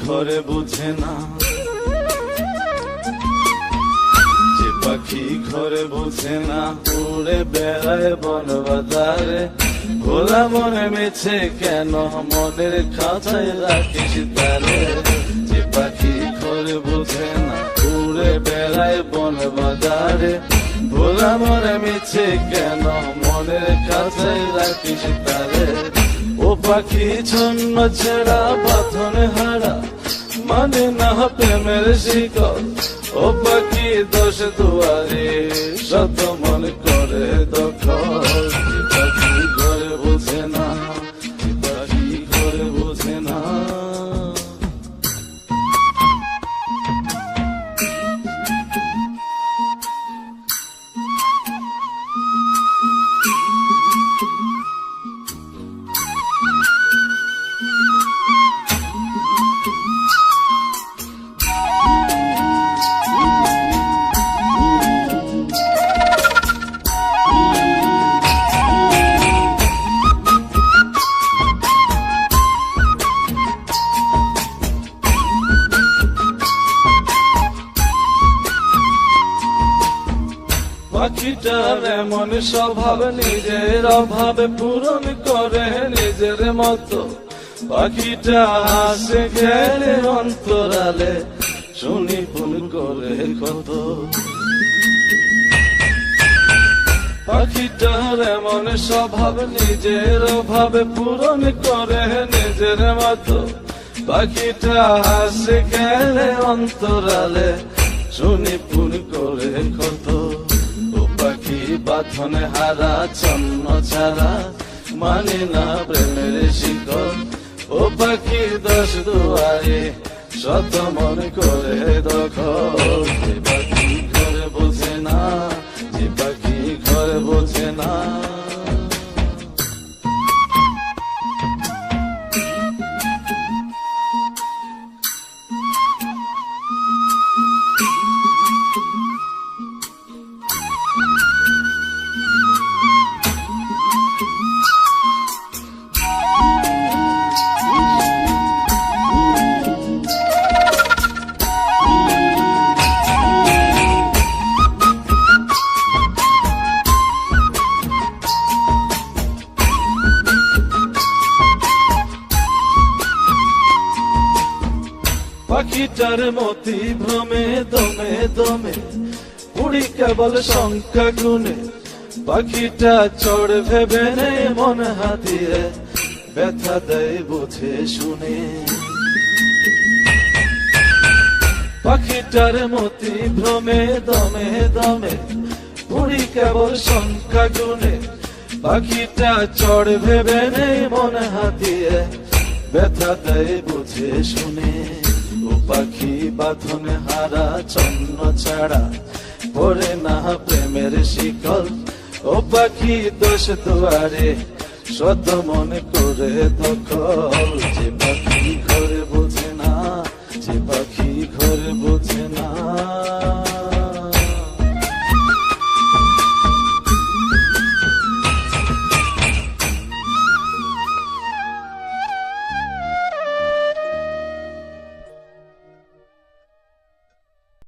ঘরে বুঝে না, যে পাখি ঘরে বুঝে না, উড়ে বেড়ায় বন বাজারে। ভোলা মনে মেছে কেন মনের খাঁচায় রাখিস তারে। যে পাখি ঘরে বুঝে না, উড়ে বেড়ায় বন বাজারে। ভোলা মনে মেছে কেন মনের খাঁচায় রাখিস তারে। ও পাখি ছন্ন ছেড়া বাঁধনে হারা, মানে না প্রেমের শিকল। ও পাখি দোষ দুয়ারে, শত মন করে দখল। যে পাখি ঘরে বুঝে না, যে পাখি ঘরে বুঝে না। পাখিটার এমন স্বভাব, নিজের অভাবে পূরণ করে নিজের মতো। পাখিটা হাসে খেলে অন্তরালে, শুনি ফুল করে কত। পাখিটার এমন স্বভাব, নিজের অভাবে পূরণ করে নিজের মতো। পাখিটা হাসে খেলে অন্তরালে, শুনি ফুল করে কত। পাখি বাঁধনে হারা, ছন্ন ছাড়া, মানে না প্রেমের শিকল। ও পাখি দোষ দুয়ারে, শত মন করে দখল। যে পাখি ঘরে বোঝে না, যে পাখি ঘরে বোঝে না। পাখিটার মতি ভ্রমে দমে দমে, উড়ি কেবল সংখ্যা গুনে। পাখিটা চড় ভেবে নেই মন হাতিয়ে, ব্যথা দেয় বুঝে শুনে। পাখিটার মতি ভ্রমে দমে দমে, উড়ি কেবল সংখ্যা গুনে। পাখিটা চড় ভেবে নেই মন হাতিয়ে, ব্যথা দেয় বুঝে শুনে। ও পাখি বাঁধনে হারা, ছন্ন ছাড়া, পড়ে না প্রেমের শিকল। ও পাখি দোষ দুয়ারে, শত মন করে দখল। যে পাখি ঘরে বোঝে না, যে পাখি ঘরে বোঝে না।